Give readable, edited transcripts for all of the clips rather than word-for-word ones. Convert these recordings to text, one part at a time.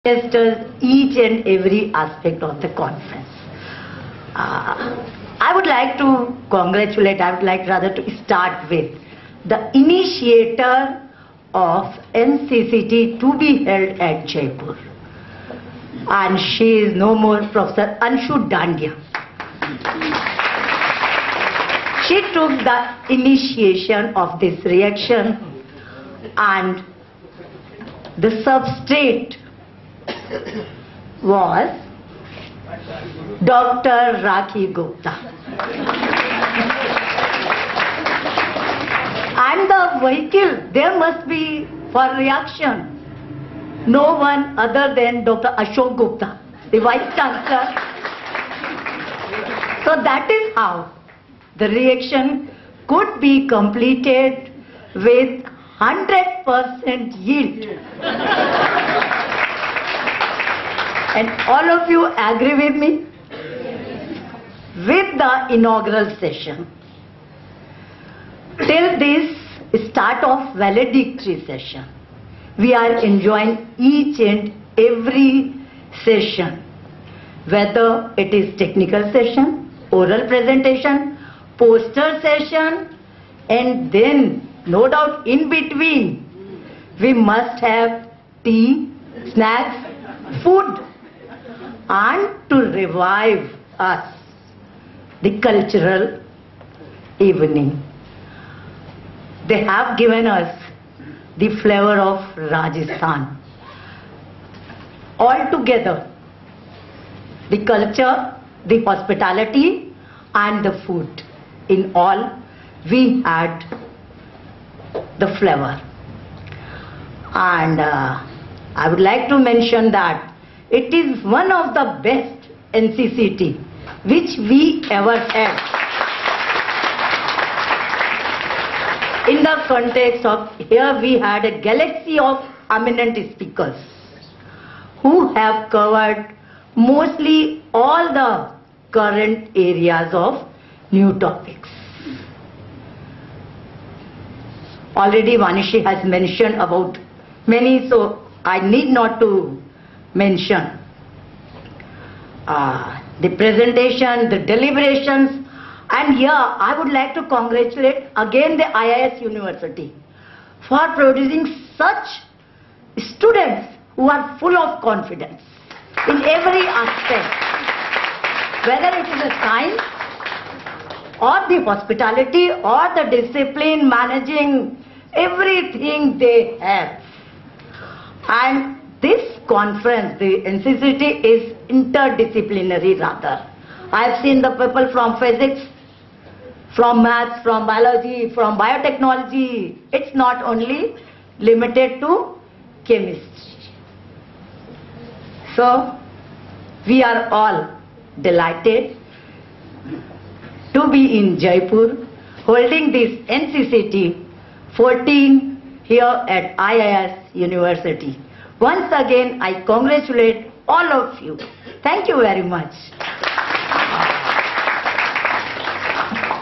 each and every aspect of the conference. I would like to congratulate, I would like rather to start with the initiator of NCCT to be held at Jaipur. And she is no more Professor Anshu Dandia. She took the initiation of this reaction, and the substrate was Dr. Rakhi Gupta. And the vehicle, there must be for reaction no one other than Dr. Ashok Gupta, the Vice Chancellor. So that is how the reaction could be completed with 100% yield. And all of you agree with me? With the inaugural session, till this start of valedictory session, we are enjoying each and every session, whether it is technical session, oral presentation, poster session, and then no doubt in between we must have tea, snacks, food, and to revive us the cultural evening. They have given us the flavor of Rajasthan. All together, the culture, the hospitality and the food, in all we had the flavor. And I would like to mention that it is one of the best NCCT which we ever had. In the context of here we had a galaxy of eminent speakers who have covered mostly all the current areas of new topics. Already Vanishi has mentioned about many, so I need not to mention. The presentation, the deliberations, and here I would like to congratulate again the IIS University for producing such students who are full of confidence in every aspect, whether it is a science or the hospitality or the discipline, managing everything they have. And this conference, the NCCT, is interdisciplinary rather. I have seen the people from physics, from maths, from biology, from biotechnology. It's not only limited to chemistry. So, we are all delighted to be in Jaipur holding this NCCT 14 here at IIS University. Once again, I congratulate all of you. Thank you very much.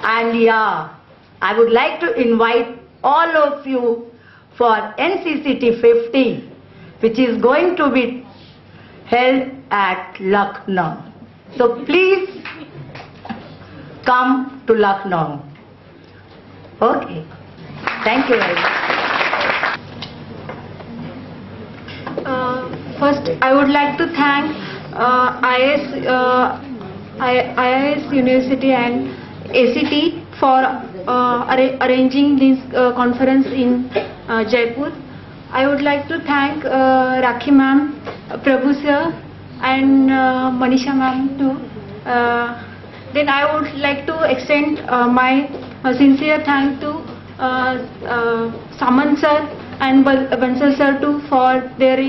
And yeah, I would like to invite all of you for NCCT 15, which is going to be held at Lucknow. So please come to Lucknow. Okay. Thank you very much. First, I would like to thank IIS University and ACT for arranging this conference in Jaipur. I would like to thank Rakhi ma'am, Prabhu sir and Manisha ma'am too. Then I would like to extend my sincere thanks to Samant sir and Bansal sir too for their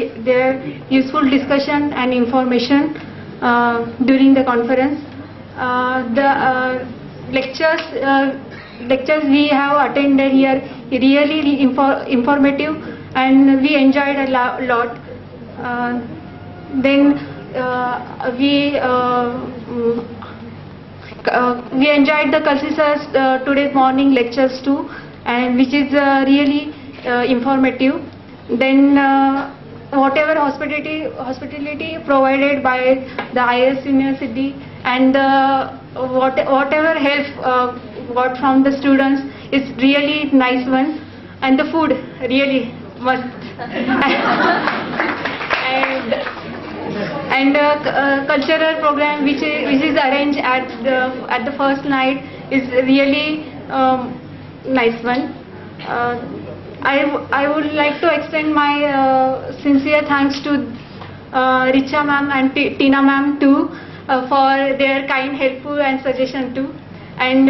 useful discussion and information during the conference. The lectures we have attended here really informative and we enjoyed a lot. Then we enjoyed the Kalsi sir's today morning lectures too, and which is really informative. Then whatever hospitality provided by the IAS University, and whatever help got from the students is really nice one, and the food really must. and cultural program which is arranged at the first night is really nice one. I would like to extend my sincere thanks to Richa ma'am and Tina ma'am too for their kind, helpful and suggestion too, and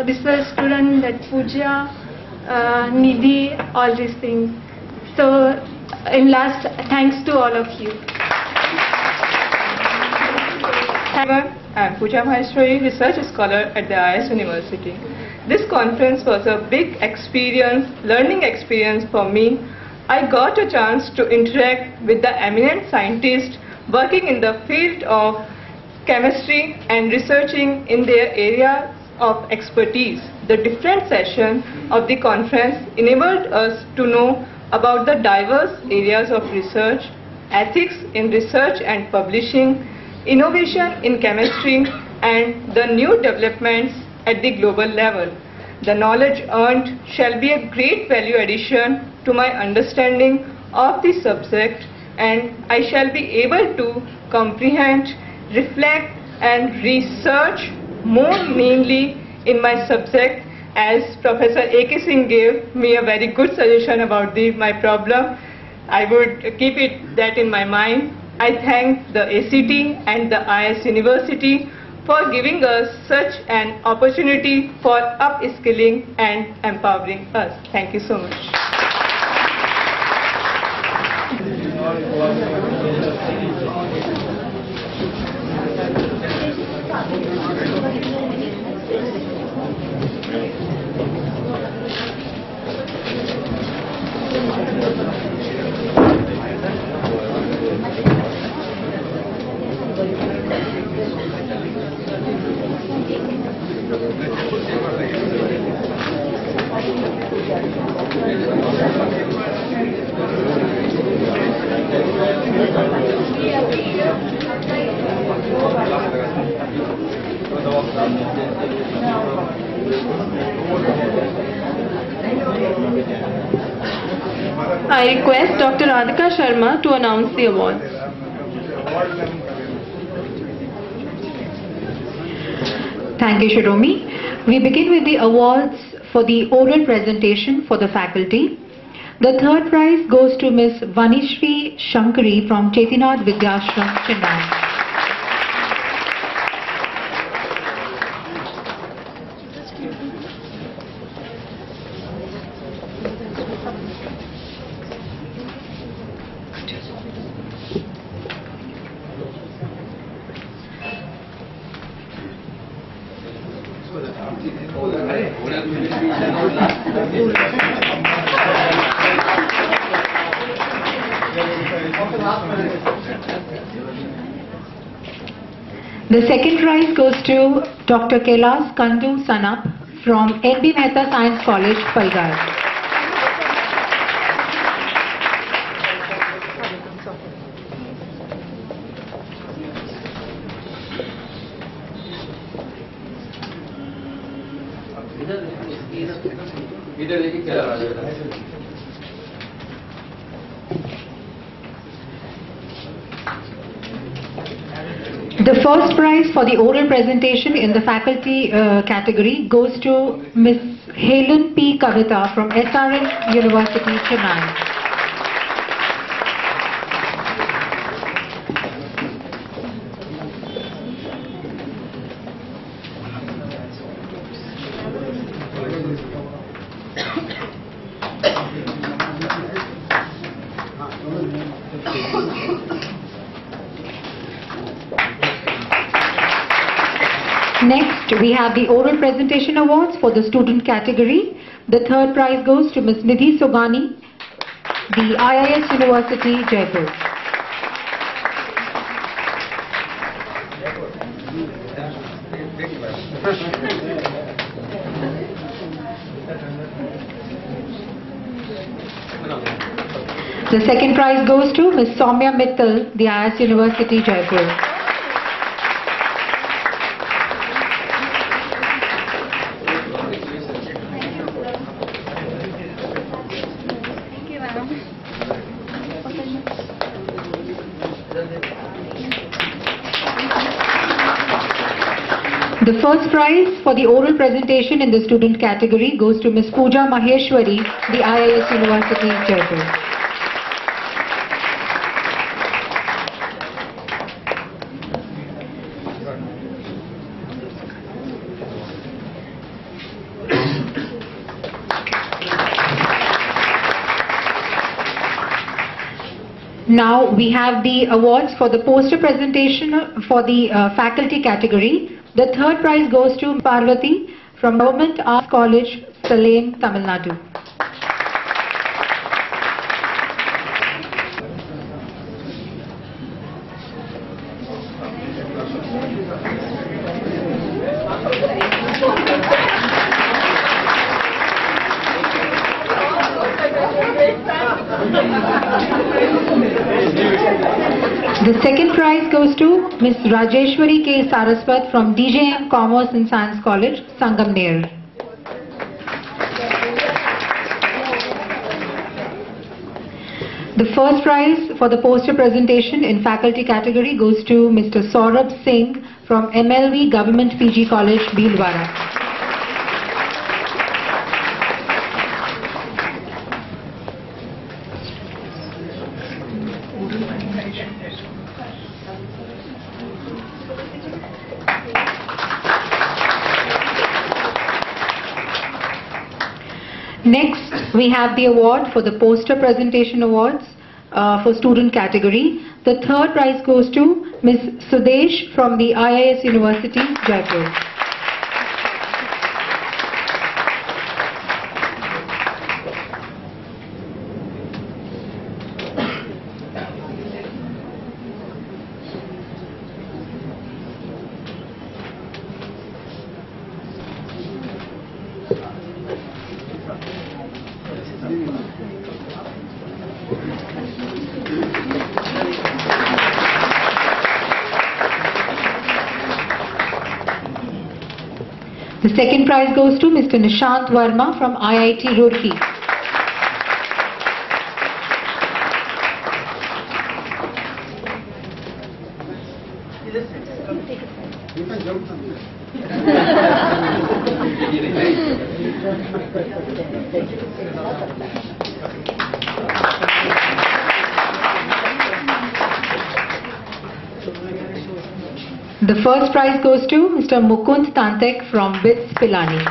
research student that Pooja, Nidhi, all these things. So in last, thanks to all of you. I'm Pooja Maheshwari, Research Scholar at the IAS University. This conference was a big learning experience for me. I got a chance to interact with the eminent scientists working in the field of chemistry and researching in their area of expertise. The different sessions of the conference enabled us to know about the diverse areas of research, ethics in research and publishing, innovation in chemistry, and the new developments at the global level. The knowledge earned shall be a great value addition to my understanding of the subject, and I shall be able to comprehend, reflect and research more mainly in my subject, as Professor A.K. Singh gave me a very good suggestion about my problem. I would keep that in my mind. I thank the ACT and the IAS University for giving us such an opportunity for upskilling and empowering us. Thank you so much. I request Dr. Radhika Sharma to announce the awards. Thank you, Shiromi. We begin with the awards for the oral presentation for the faculty. The third prize goes to Ms. Vanishri Shankari from Chetinath Vidyashram, Chennai. The second prize goes to Dr. Kailas Kandu Sanap from N.B. Mehta Science College, Palghar. The first prize for the oral presentation in the faculty category goes to Ms. Helen P. Kavita from SRM University, Chennai. Next, we have the oral presentation awards for the student category. The third prize goes to Ms. Nidhi Sogani, the IIS University, Jaipur. The second prize goes to Ms. Soumya Mittal, the IIS University, Jaipur. The first prize for the oral presentation in the student category goes to Ms. Pooja Maheshwari, the IIS University, Jaipur. Now we have the awards for the poster presentation for the faculty category. The third prize goes to Parvati from Government Arts College, Salem, Tamil Nadu. The second prize goes to Ms. Rajeshwari K. Saraswat from DJM Commerce and Science College, Sangamner. The first prize for the poster presentation in faculty category goes to Mr. Saurabh Singh from MLV Government PG College, Bhilwara. Next, we have the award for the poster presentation awards for student category. The third prize goes to Ms. Sudesh from the IIS University, Jaipur. The second prize goes to Mr. Nishant Verma from IIT Roorkee. The first prize goes to Mr. Mukund Tantek from BITS Pilani.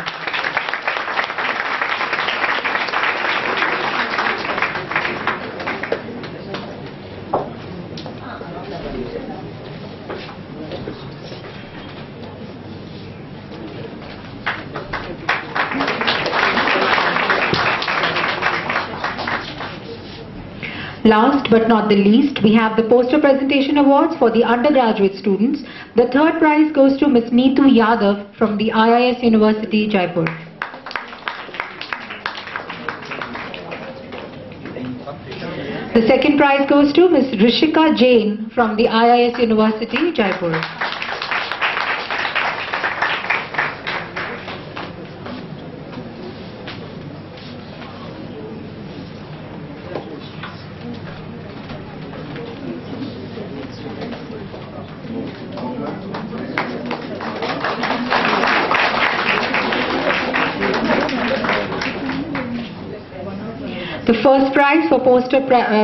Last but not the least, we have the poster presentation awards for the undergraduate students. The third prize goes to Ms. Neetu Yadav from the IIS University, Jaipur. The second prize goes to Ms. Rishika Jain from the IIS University, Jaipur. The first prize for poster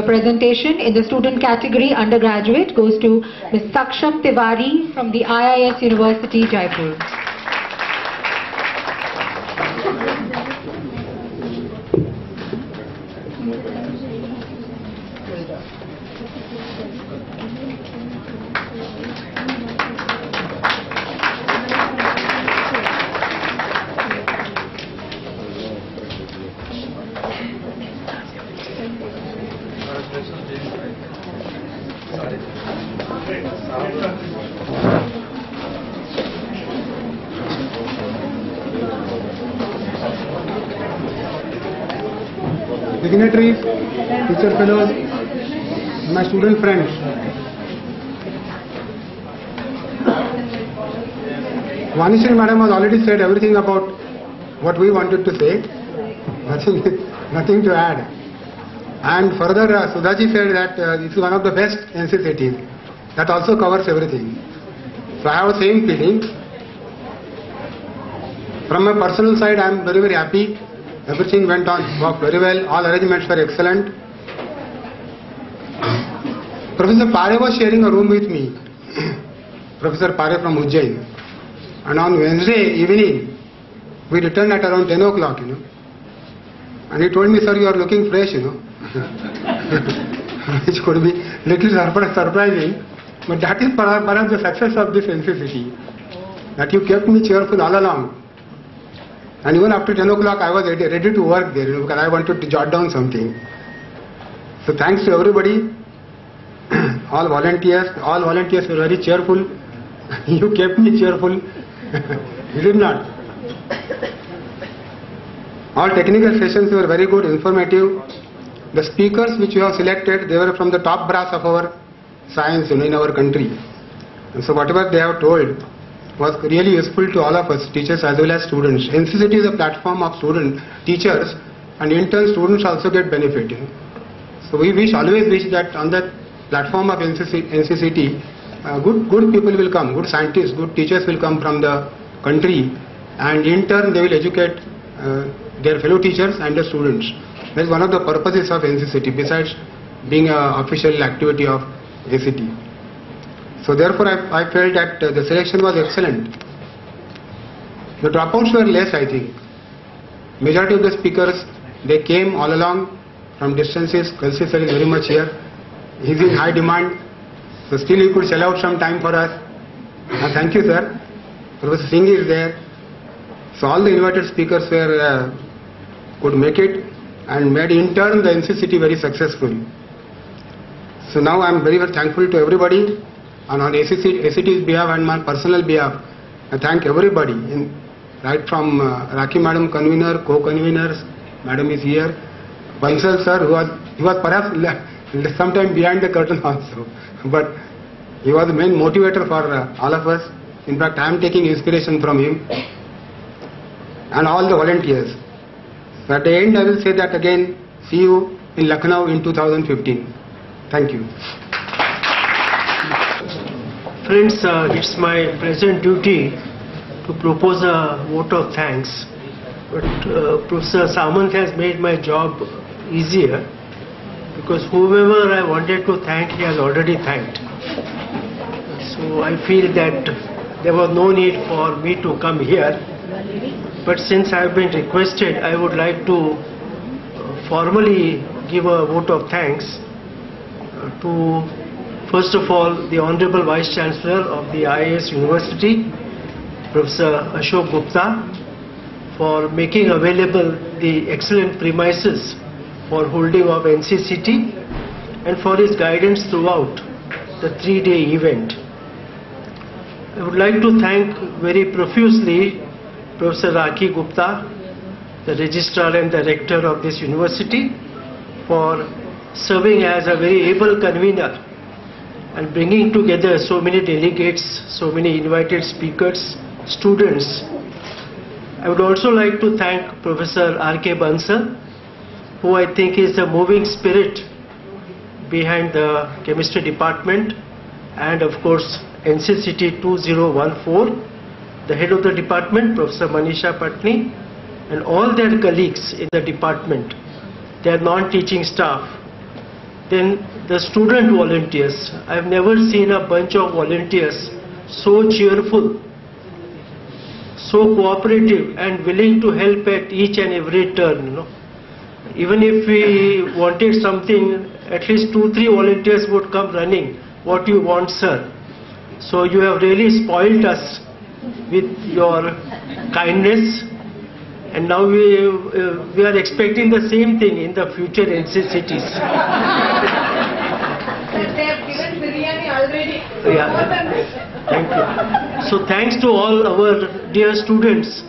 presentation in the student category undergraduate goes to Ms. Saksham Tiwari from the IIS University, Jaipur. dignitaries, teacher fellows, my student friends. Vanishri Madam has already said everything about what we wanted to say. Nothing to add. And further, Sudhaji said that this is one of the best NCCTs. That also covers everything. So I have the same feeling. From my personal side, I am very, very happy. Everything worked very well. All arrangements were excellent. Professor Pare was sharing a room with me. Professor Pare from Ujjain. And on Wednesday evening, we returned at around 10 o'clock, And he told me, sir, you are looking fresh, Which could be little surprising. But that is perhaps the success of this NCCT. That you kept me cheerful all along. And even after 10 o'clock, I was ready to work there, because I wanted to jot down something. So thanks to everybody, all volunteers were very cheerful. You kept me cheerful. You did not. All technical sessions were very good, informative. The speakers which you have selected, they were from the top brass of our science in our country. And so whatever they have told was really useful to all of us, teachers as well as students. NCCT is a platform of teachers, and in turn students also get benefit. So we always wish that on that platform of NCCT, good people will come, good scientists, good teachers will come from the country, and in turn they will educate their fellow teachers and the students. That is one of the purposes of NCCT, besides being an official activity of ACT. So therefore I felt that the selection was excellent. The dropouts were less, I think. Majority of the speakers, they came all along from distances. Kalsi sir is very much here. He is in high demand. So still he could sell out some time for us. Thank you, sir. Professor Singh is there. So all the invited speakers could make it and made in turn the NCCT very successful. So now I am very, very thankful to everybody, and on ACT's behalf and my personal behalf, I thank everybody, right from Rakhi Madam, convener, co-conveners, Madam is here, Bansal sir, he was perhaps sometime behind the curtain also, but he was the main motivator for all of us. In fact, I am taking inspiration from him, and all the volunteers. So at the end, I will say that again, see you in Lucknow in 2015. Thank you. Friends, it's my present duty to propose a vote of thanks. But Professor Samant has made my job easier, because whoever I wanted to thank, he has already thanked. So I feel that there was no need for me to come here. But since I have been requested, I would like to formally give a vote of thanks to, first of all, the Honorable Vice Chancellor of the IIS University, Professor Ashok Gupta, for making available the excellent premises for holding of NCCT, and for his guidance throughout the 3-day event. I would like to thank very profusely Professor Rakhi Gupta, the Registrar and Director of this university, for serving as a very able convener and bringing together so many delegates, so many invited speakers, students. I would also like to thank Professor R.K. Bansal, who I think is the moving spirit behind the chemistry department, and of course NCCT 2014, the head of the department, Professor Manisha Patni, and all their colleagues in the department, their non-teaching staff. Then the student volunteers. I have never seen a bunch of volunteers so cheerful, so cooperative and willing to help at each and every turn. Even if we wanted something, at least 2-3 volunteers would come running. What you want, sir? So you have really spoiled us with your kindness, and now we are expecting the same thing in the future NCCTs. They have given biryani already. Yeah. Thank you. So thanks to all our dear students,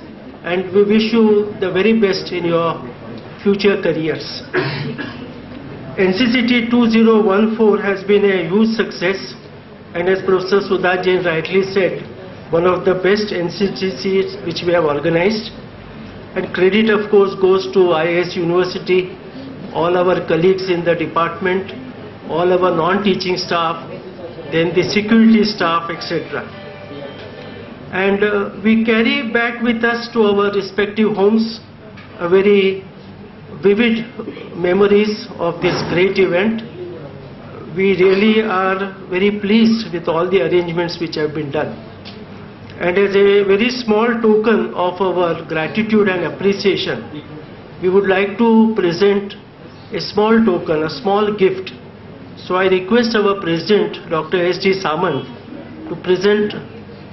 and we wish you the very best in your future careers. NCCT 2014 has been a huge success, and as Professor Sudha Jain rightly said, one of the best NCCTs which we have organized. And credit of course goes to IIS University, all our colleagues in the department, all our non-teaching staff, then the security staff, etc. And we carry back with us to our respective homes a very vivid memories of this great event. We really are very pleased with all the arrangements which have been done. And as a very small token of our gratitude and appreciation, we would like to present a small token, a small gift. So I request our President, Dr. S.D. Samant, to present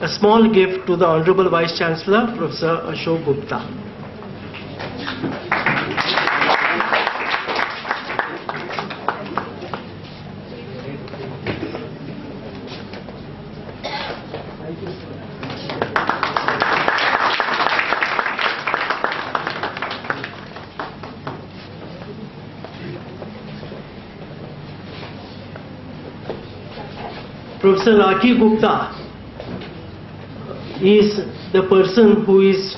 a small gift to the Honorable Vice Chancellor, Professor Ashok Gupta. Professor Rakhi Gupta is the person who is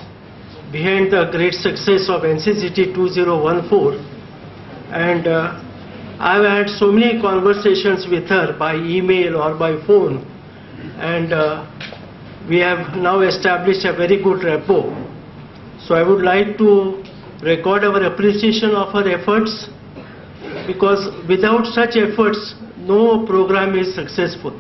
behind the great success of NCCT 2014, and I've had so many conversations with her by email or by phone, and we have now established a very good rapport. So I would like to record our appreciation of her efforts, because without such efforts no program is successful.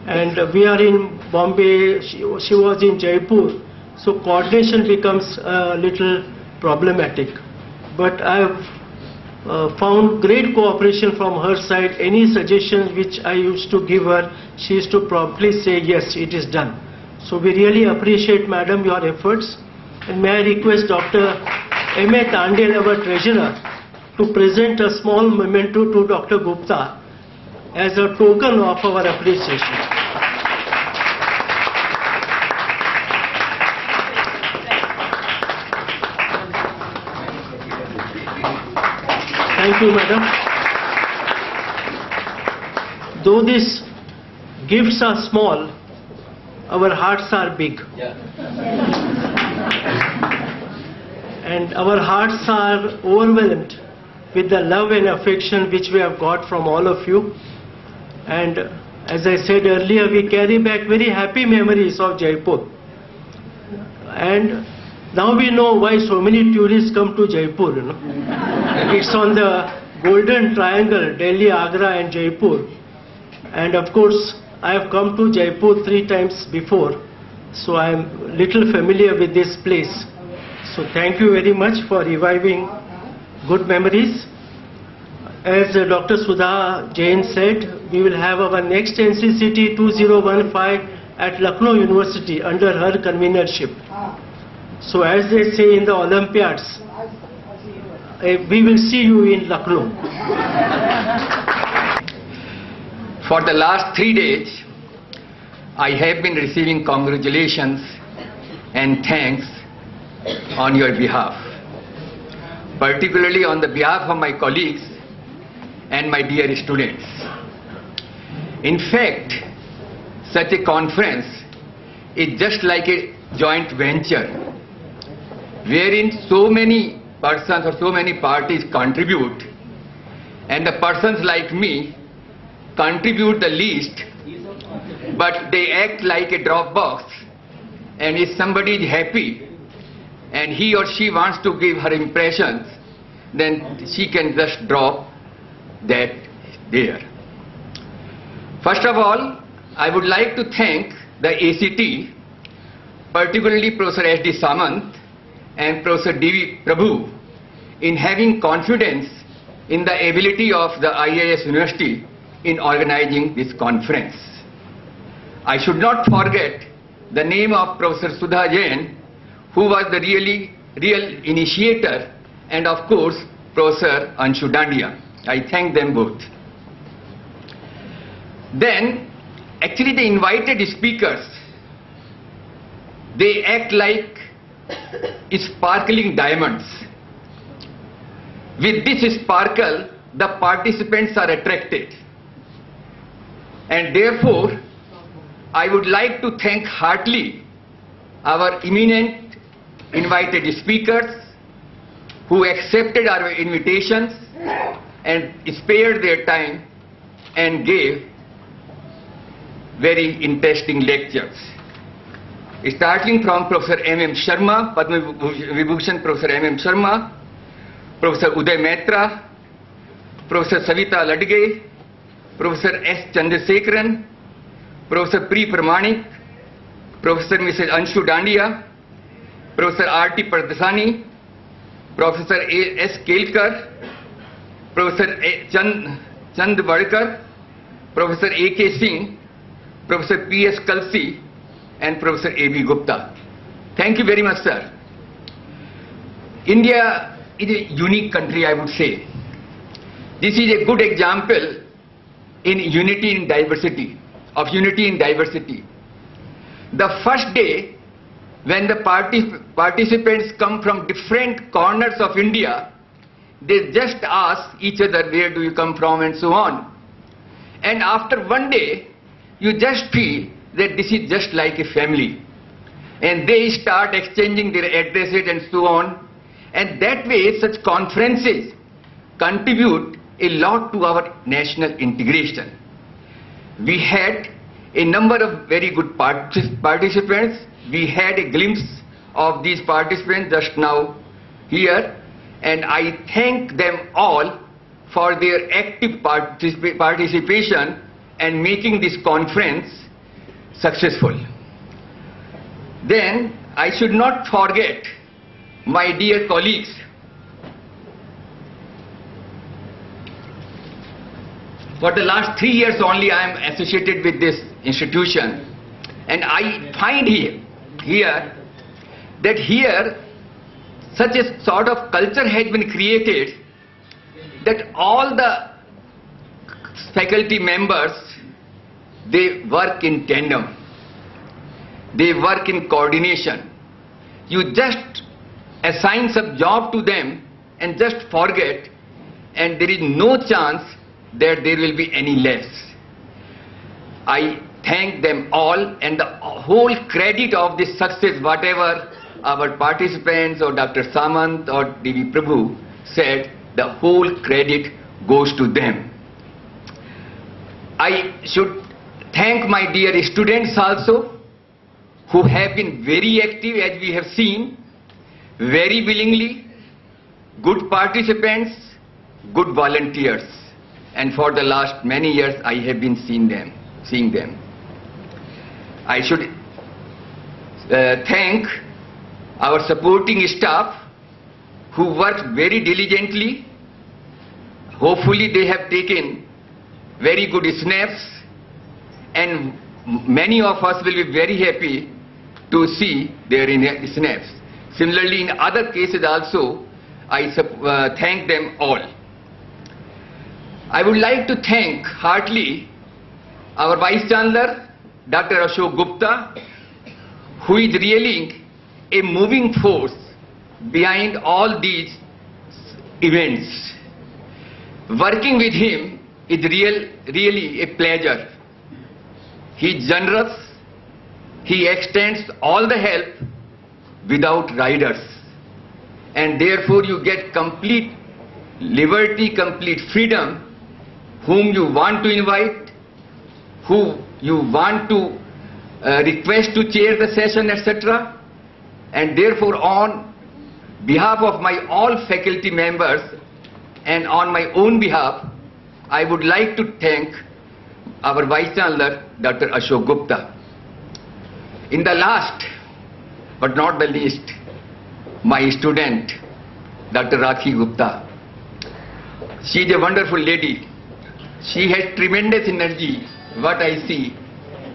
And we are in Bombay, she was in Jaipur, so coordination becomes a little problematic. But I have found great cooperation from her side. Any suggestions which I used to give her, she used to promptly say, yes, it is done. So we really appreciate, Madam, your efforts. And may I request Dr. M.A. Tandel, our Treasurer, to present a small memento to Dr. Gupta as a token of our appreciation. Thank you, Madam. Though these gifts are small, our hearts are big. And our hearts are overwhelmed with the love and affection which we have got from all of you. And as I said earlier, we carry back very happy memories of Jaipur. And now we know why so many tourists come to Jaipur, you know. It's on the Golden Triangle, Delhi, Agra and Jaipur. And of course, I have come to Jaipur 3 times before, so I am little familiar with this place. So thank you very much for reviving good memories. As Dr. Sudha Jain said, we will have our next NCCT 2015 at Lucknow University under her convenership. So as they say in the Olympiads, we will see you in Lucknow. For the last 3 days, I have been receiving congratulations and thanks on your behalf, particularly on the behalf of my colleagues and my dear students. In fact, such a conference is just like a joint venture wherein so many persons or so many parties contribute, and the persons like me contribute the least, but they act like a drop box, and if somebody is happy and he or she wants to give her impressions, then she can just drop that there. First of all, I would like to thank the ACT, particularly Professor S.D. Samant and Professor D.V. Prabhu, in having confidence in the ability of the IIS University in organizing this conference. I should not forget the name of Professor Sudha Jain, who was the real initiator, and of course Professor Anshu Dandia. I thank them both. Then, actually the invited speakers, they act like sparkling diamonds. With this sparkle, the participants are attracted. And therefore, I would like to thank heartily our eminent invited speakers who accepted our invitations and spared their time and gave very interesting lectures. Starting from Professor M.M. Sharma, Padma Vibhushan Professor M.M. Sharma, Professor Uday Maitra, Professor Savita Ladge, Professor S. Chandrasekaran, Professor Pri Pramanik, Professor Mrs. Anshu Dandia, Professor R.T. Pardasani, Professor S. Kelkar, Professor Chand Vadkar, Professor A.K. Singh, Professor P.S. Kalsi, and Professor A.B. Gupta. Thank you very much, sir. India is a unique country, I would say. This is a good example in unity in diversity, of unity in diversity. The first day when the participants come from different corners of India, they just ask each other, where do you come from, and so on. And after one day, you just feel that this is just like a family. And they start exchanging their addresses and so on. And that way, such conferences contribute a lot to our national integration. We had a number of very good participants. We had a glimpse of these participants just now here. And I thank them all for their active participation and making this conference successful. Then I should not forget my dear colleagues. For the last 3 years only I am associated with this institution, and I find here that here such a sort of culture has been created that all the faculty members, they work in tandem. They work in coordination. You just assign some job to them and just forget, and there is no chance that there will be any less. I thank them all, and the whole credit of this success, whatever our participants or Dr. Samant or D.V. Prabhu said, the whole credit goes to them. I should thank my dear students also, who have been very active, as we have seen, very willingly, good participants, good volunteers. And for the last many years I have been seeing them. I should thank our supporting staff who worked very diligently. Hopefully they have taken very good snaps, and many of us will be very happy to see their snaps. Similarly, in other cases also, I thank them all. I would like to thank heartily our Vice Chancellor, Dr. Ashok Gupta, who is really a moving force behind all these events. Working with him is really a pleasure. He is generous. He extends all the help without riders. And therefore you get complete liberty, complete freedom, whom you want to invite, who you want to request to chair the session, etc. And therefore, on behalf of my all faculty members and on my own behalf, I would like to thank our Vice Chancellor, Dr. Ashok Gupta. In the last, but not the least, my student, Dr. Rakhi Gupta. She is a wonderful lady. She has tremendous energy, what I see.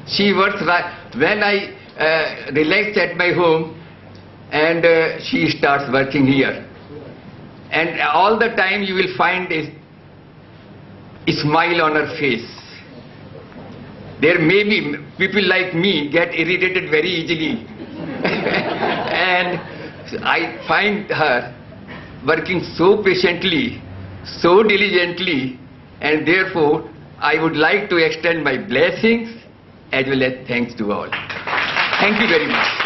She works when I relax at my home, and she starts working here. And all the time you will find a smile on her face. There may be people like me get irritated very easily. And I find her working so patiently, so diligently, and therefore I would like to extend my blessings as well as thanks to all. Thank you very much.